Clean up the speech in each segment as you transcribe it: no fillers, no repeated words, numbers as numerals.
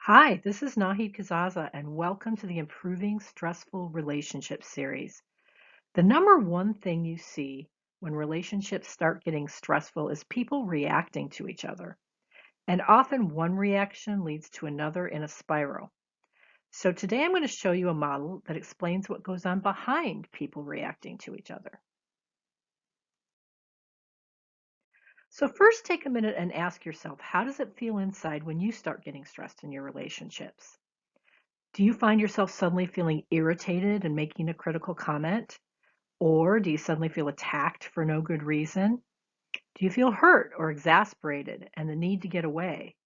Hi, this is Nahid Kazaza, and welcome to the Improving Stressful Relationships series. The number one thing you see when relationships start getting stressful is people reacting to each other. And often one reaction leads to another in a spiral. So today I'm going to show you a model that explains what goes on behind people reacting to each other. So first take a minute and ask yourself, how does it feel inside when you start getting stressed in your relationships? Do you find yourself suddenly feeling irritated and making a critical comment? Or do you suddenly feel attacked for no good reason? Do you feel hurt or exasperated and the need to get away?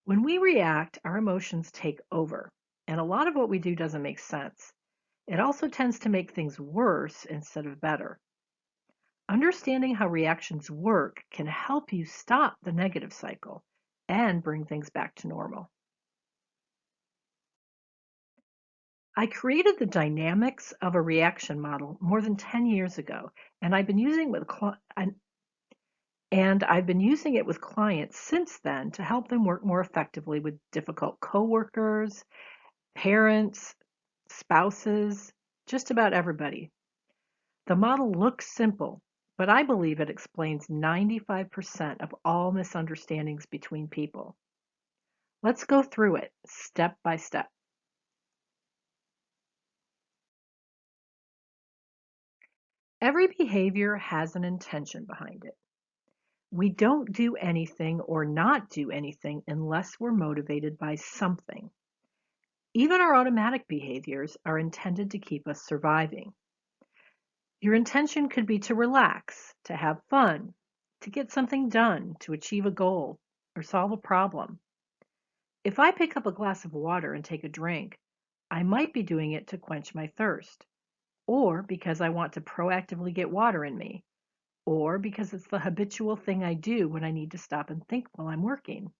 When we react, our emotions take over, and a lot of what we do doesn't make sense. It also tends to make things worse instead of better. Understanding how reactions work can help you stop the negative cycle and bring things back to normal. I created the dynamics of a reaction model more than 10 years ago, and I've been using it with clients since then to help them work more effectively with difficult coworkers, parents, spouses, just about everybody. The model looks simple, but I believe it explains 95% of all misunderstandings between people. Let's go through it step by step. Every behavior has an intention behind it. We don't do anything or not do anything unless we're motivated by something. Even our automatic behaviors are intended to keep us surviving. Your intention could be to relax, to have fun, to get something done, to achieve a goal, or solve a problem. If I pick up a glass of water and take a drink, I might be doing it to quench my thirst, or because I want to proactively get water in me, or because it's the habitual thing I do when I need to stop and think while I'm working.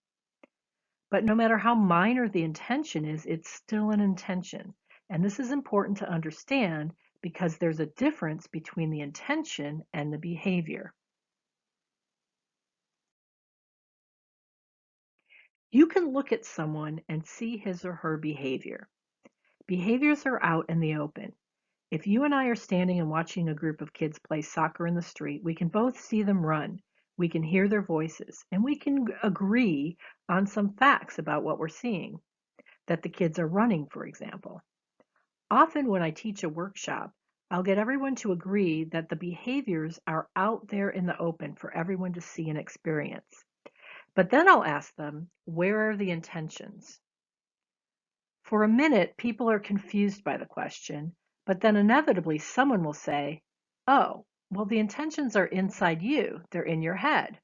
But no matter how minor the intention is, it's still an intention. And this is important to understand because there's a difference between the intention and the behavior. You can look at someone and see his or her behavior. Behaviors are out in the open. If you and I are standing and watching a group of kids play soccer in the street, we can both see them run. We can hear their voices, and we can agree on some facts about what we're seeing, that the kids are running, for example. Often when I teach a workshop, I'll get everyone to agree that the behaviors are out there in the open for everyone to see and experience. But then I'll ask them, where are the intentions? For a minute, people are confused by the question, but then inevitably someone will say, oh, well, the intentions are inside you, they're in your head.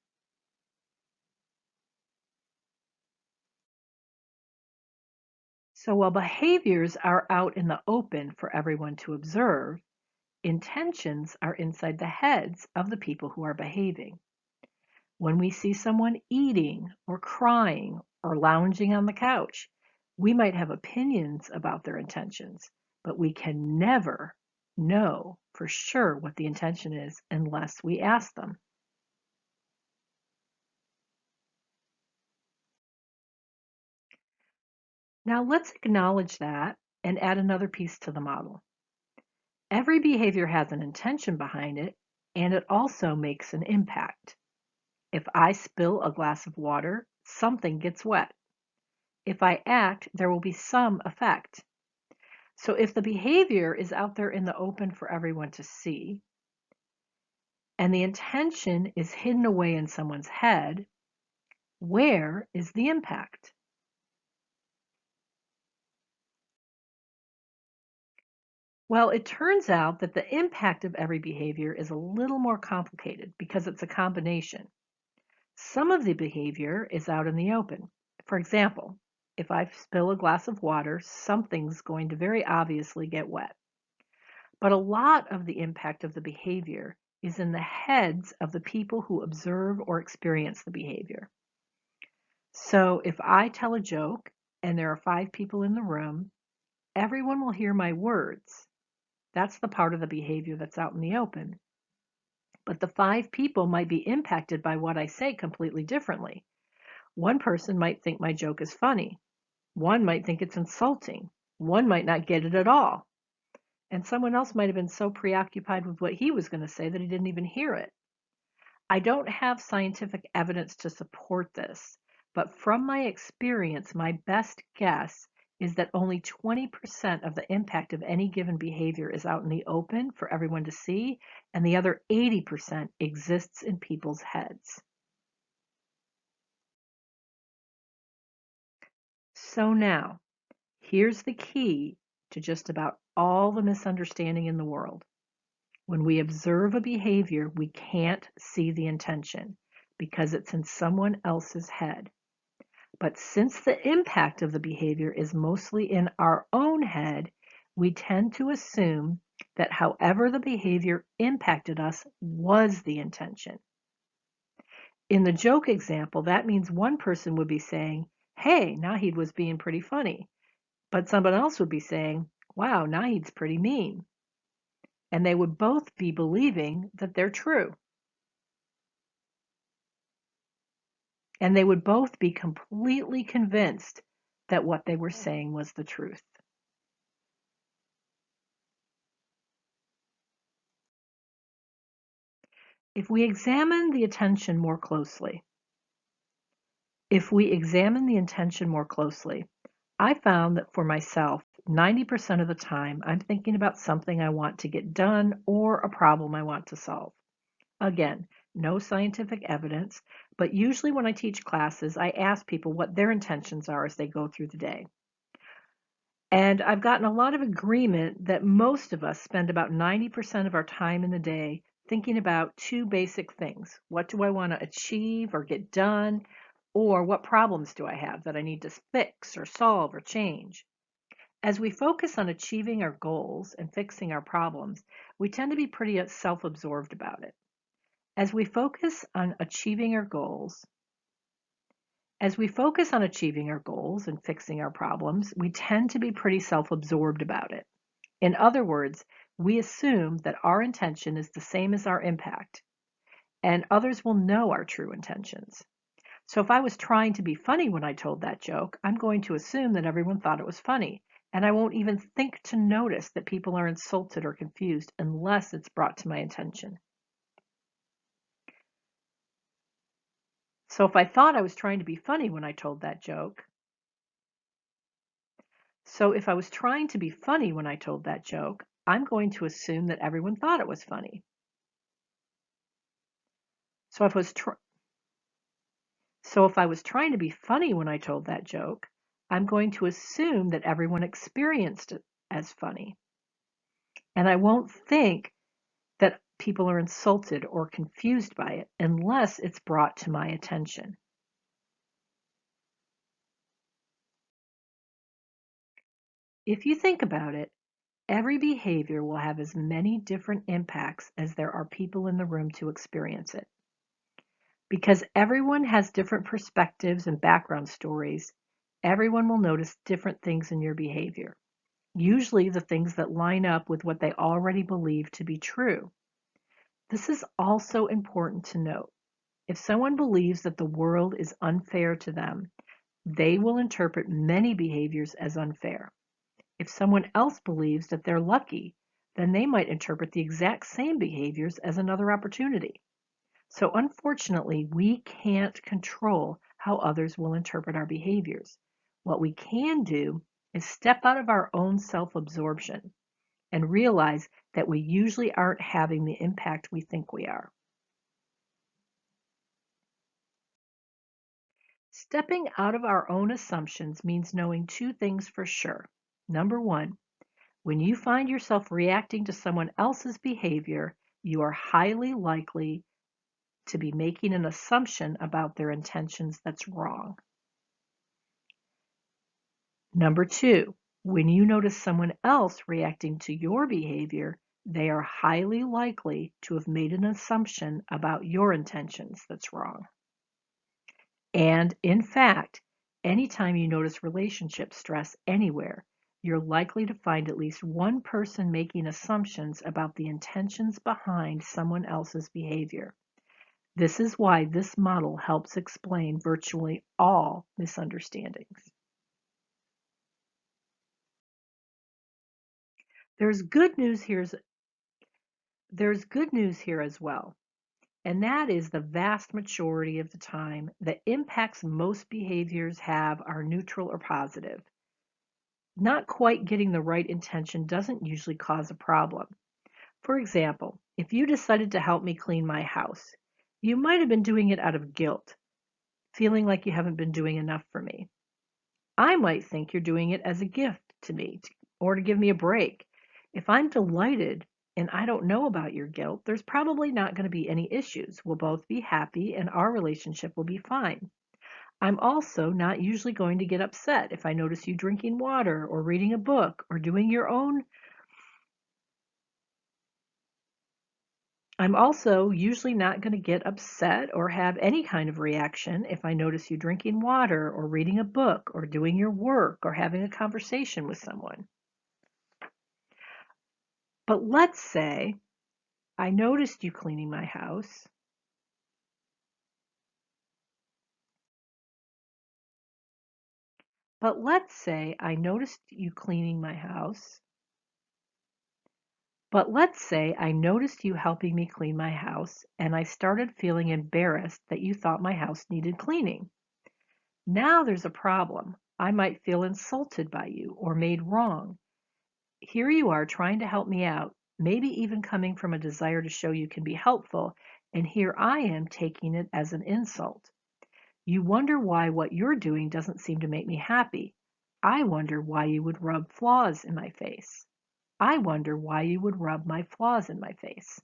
So while behaviors are out in the open for everyone to observe, intentions are inside the heads of the people who are behaving. When we see someone eating or crying or lounging on the couch, we might have opinions about their intentions, but we can never know for sure what the intention is unless we ask them. Now let's acknowledge that and add another piece to the model. Every behavior has an intention behind it, and it also makes an impact. If I spill a glass of water, something gets wet. If I act, there will be some effect. So if the behavior is out there in the open for everyone to see, and the intention is hidden away in someone's head, where is the impact? Well, it turns out that the impact of every behavior is a little more complicated because it's a combination. Some of the behavior is out in the open. For example, if I spill a glass of water, something's going to very obviously get wet. But a lot of the impact of the behavior is in the heads of the people who observe or experience the behavior. So if I tell a joke and there are 5 people in the room, everyone will hear my words. That's the part of the behavior that's out in the open. But the 5 people might be impacted by what I say completely differently. One person might think my joke is funny. One might think it's insulting. One might not get it at all. And someone else might have been so preoccupied with what he was going to say that he didn't even hear it. I don't have scientific evidence to support this, but from my experience, my best guess is that only 20% of the impact of any given behavior is out in the open for everyone to see, and the other 80% exists in people's heads. So now, here's the key to just about all the misunderstanding in the world. When we observe a behavior, we can't see the intention because it's in someone else's head. But since the impact of the behavior is mostly in our own head, we tend to assume that however the behavior impacted us was the intention. In the joke example, that means one person would be saying, "Hey, Nahid was being pretty funny," but someone else would be saying, "Wow, Nahid's pretty mean." And they would both be believing that they're true. And they would both be completely convinced that what they were saying was the truth. If we examine the intention more closely, I found that for myself, 90% of the time, I'm thinking about something I want to get done or a problem I want to solve. Again, no scientific evidence, but usually when I teach classes, I ask people what their intentions are as they go through the day. And I've gotten a lot of agreement that most of us spend about 90% of our time in the day thinking about two basic things. What do I want to achieve or get done? Or what problems do I have that I need to fix or solve or change? As we focus on achieving our goals and fixing our problems, we tend to be pretty self-absorbed about it. As we focus on achieving our goals, and fixing our problems, we tend to be pretty self-absorbed about it. In other words, we assume that our intention is the same as our impact, and others will know our true intentions. So if I was trying to be funny when I told that joke, I'm going to assume that everyone thought it was funny, and I won't even think to notice that people are insulted or confused unless it's brought to my attention. So if I thought I was trying to be funny when I told that joke, I'm going to assume that everyone thought it was funny. So if I was trying to be funny when I told that joke, I'm going to assume that everyone experienced it as funny. And I won't think that people are insulted or confused by it unless it's brought to my attention. If you think about it, every behavior will have as many different impacts as there are people in the room to experience it. Because everyone has different perspectives and background stories, everyone will notice different things in your behavior, usually the things that line up with what they already believe to be true. This is also important to note. If someone believes that the world is unfair to them, they will interpret many behaviors as unfair. If someone else believes that they're lucky, then they might interpret the exact same behaviors as another opportunity. So unfortunately, we can't control how others will interpret our behaviors. What we can do is step out of our own self-absorption and realize that we usually aren't having the impact we think we are. Stepping out of our own assumptions means knowing two things for sure. Number one, when you find yourself reacting to someone else's behavior, you are highly likely to be making an assumption about their intentions that's wrong. Number two, when you notice someone else reacting to your behavior, they are highly likely to have made an assumption about your intentions that's wrong. And in fact, anytime you notice relationship stress anywhere, you're likely to find at least one person making assumptions about the intentions behind someone else's behavior. This is why this model helps explain virtually all misunderstandings. There's good news here. There's good news here as well, and that is the vast majority of the time, the impacts most behaviors have are neutral or positive. Not quite getting the right intention doesn't usually cause a problem. For example, if you decided to help me clean my house, you might have been doing it out of guilt, feeling like you haven't been doing enough for me. I might think you're doing it as a gift to me or to give me a break. If I'm delighted and I don't know about your guilt, there's probably not going to be any issues. We'll both be happy and our relationship will be fine. I'm also not usually going to get upset if I notice you drinking water or reading a book or doing your own. I'm also usually not going to get upset or have any kind of reaction if I notice you drinking water or reading a book or doing your work or having a conversation with someone. But let's say I noticed you cleaning my house. But let's say I noticed you cleaning my house. But let's say I noticed you helping me clean my house and I started feeling embarrassed that you thought my house needed cleaning. Now there's a problem. I might feel insulted by you or made wrong. Here you are trying to help me out, maybe even coming from a desire to show you can be helpful, and here I am taking it as an insult. You wonder why what you're doing doesn't seem to make me happy. I wonder why you would rub flaws in my face. I wonder why you would rub my flaws in my face.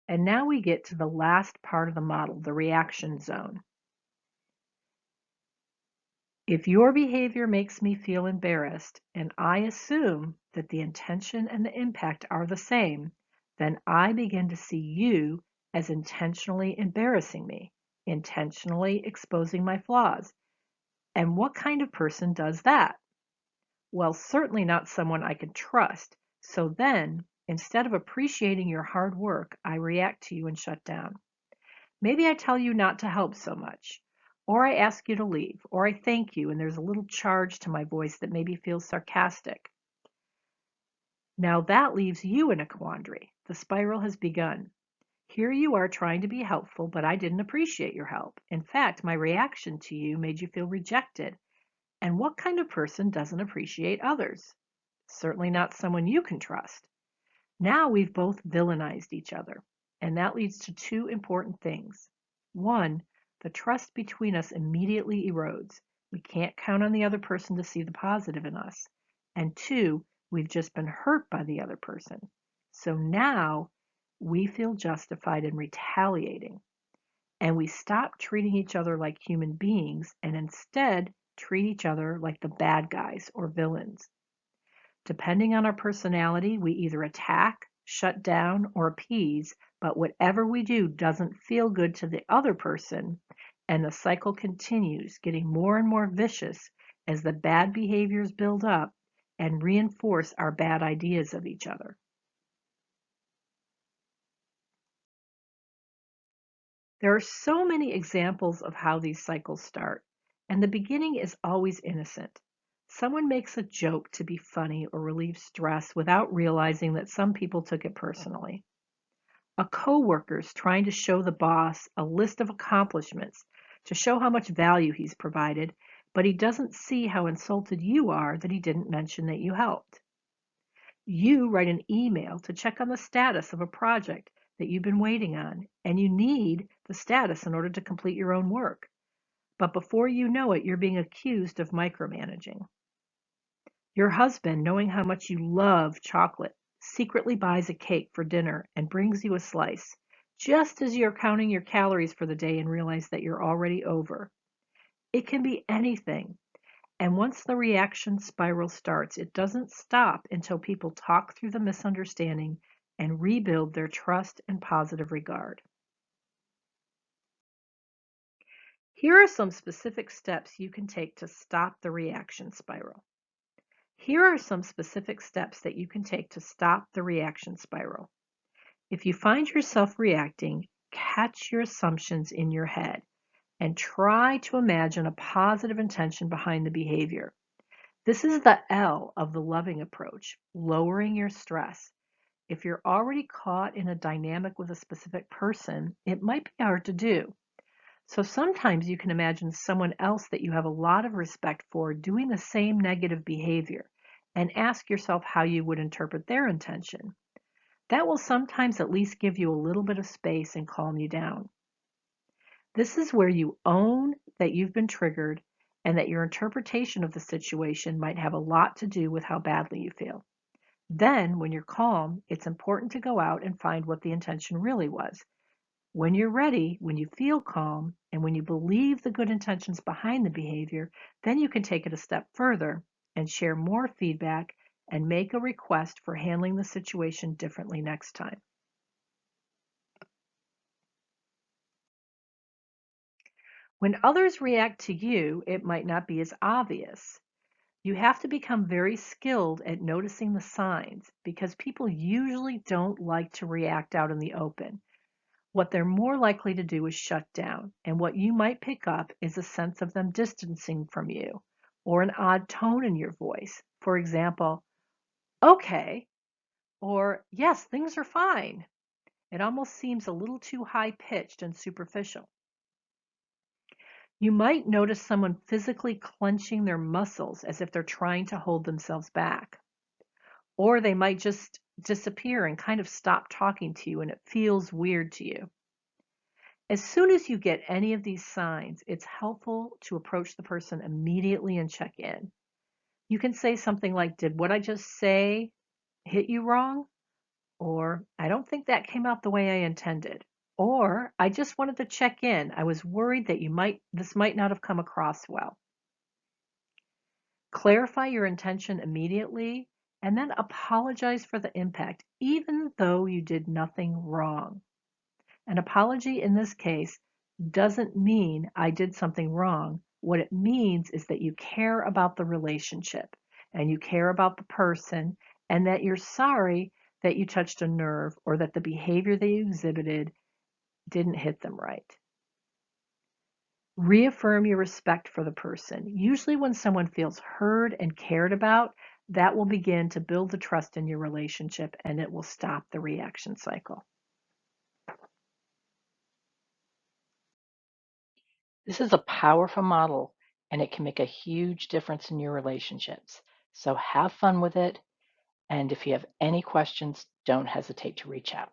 And now we get to the last part of the model, the reaction zone. If your behavior makes me feel embarrassed and I assume that the intention and the impact are the same, then I begin to see you as intentionally embarrassing me, intentionally exposing my flaws. And what kind of person does that? Well, certainly not someone I can trust. So then, instead of appreciating your hard work, I react to you and shut down. Maybe I tell you not to help so much, or I ask you to leave, or I thank you and there's a little charge to my voice that maybe feels sarcastic. Now that leaves you in a quandary. The spiral has begun. Here you are trying to be helpful, but I didn't appreciate your help. In fact, my reaction to you made you feel rejected. And what kind of person doesn't appreciate others? Certainly not someone you can trust. Now we've both villainized each other, and that leads to two important things. One, the trust between us immediately erodes. We can't count on the other person to see the positive in us. And two, we've just been hurt by the other person. So now we feel justified in retaliating, and we stop treating each other like human beings and instead treat each other like the bad guys or villains. Depending on our personality, we either attack, shut down, or appease, but whatever we do doesn't feel good to the other person, and the cycle continues, getting more and more vicious as the bad behaviors build up and reinforce our bad ideas of each other. There are so many examples of how these cycles start, and the beginning is always innocent. Someone makes a joke to be funny or relieve stress without realizing that some people took it personally. A coworker's trying to show the boss a list of accomplishments to show how much value he's provided, but he doesn't see how insulted you are that he didn't mention that you helped. You write an email to check on the status of a project that you've been waiting on, and you need the status in order to complete your own work. But before you know it, you're being accused of micromanaging. Your husband, knowing how much you love chocolate, secretly buys a cake for dinner and brings you a slice, just as you're counting your calories for the day and realize that you're already over. It can be anything. And once the reaction spiral starts, it doesn't stop until people talk through the misunderstanding and rebuild their trust and positive regard. Here are some specific steps you can take to stop the reaction spiral. Here are some specific steps that you can take to stop the reaction spiral. If you find yourself reacting, catch your assumptions in your head and try to imagine a positive intention behind the behavior. This is the L of the loving approach, lowering your stress. If you're already caught in a dynamic with a specific person, it might be hard to do. So sometimes you can imagine someone else that you have a lot of respect for doing the same negative behavior and ask yourself how you would interpret their intention. That will sometimes at least give you a little bit of space and calm you down. This is where you own that you've been triggered and that your interpretation of the situation might have a lot to do with how badly you feel. Then, when you're calm, it's important to go out and find what the intention really was. When you're ready, when you feel calm, and when you believe the good intentions behind the behavior, then you can take it a step further and share more feedback and make a request for handling the situation differently next time. When others react to you, it might not be as obvious. You have to become very skilled at noticing the signs because people usually don't like to react out in the open. What they're more likely to do is shut down, and what you might pick up is a sense of them distancing from you or an odd tone in your voice. For example, okay, or yes, things are fine. It almost seems a little too high pitched and superficial. You might notice someone physically clenching their muscles as if they're trying to hold themselves back. Or they might just disappear and kind of stop talking to you and it feels weird to you. As soon as you get any of these signs, it's helpful to approach the person immediately and check in. You can say something like, "Did what I just say hit you wrong?" Or, "I don't think that came out the way I intended." Or, "I just wanted to check in. I was worried that this might not have come across well." Clarify your intention immediately and then apologize for the impact, even though you did nothing wrong. An apology in this case doesn't mean I did something wrong. What it means is that you care about the relationship and you care about the person and that you're sorry that you touched a nerve or that the behavior they exhibited didn't hit them right. Reaffirm your respect for the person. Usually when someone feels heard and cared about, that will begin to build the trust in your relationship and it will stop the reaction cycle. This is a powerful model and it can make a huge difference in your relationships. So have fun with it. And if you have any questions, don't hesitate to reach out.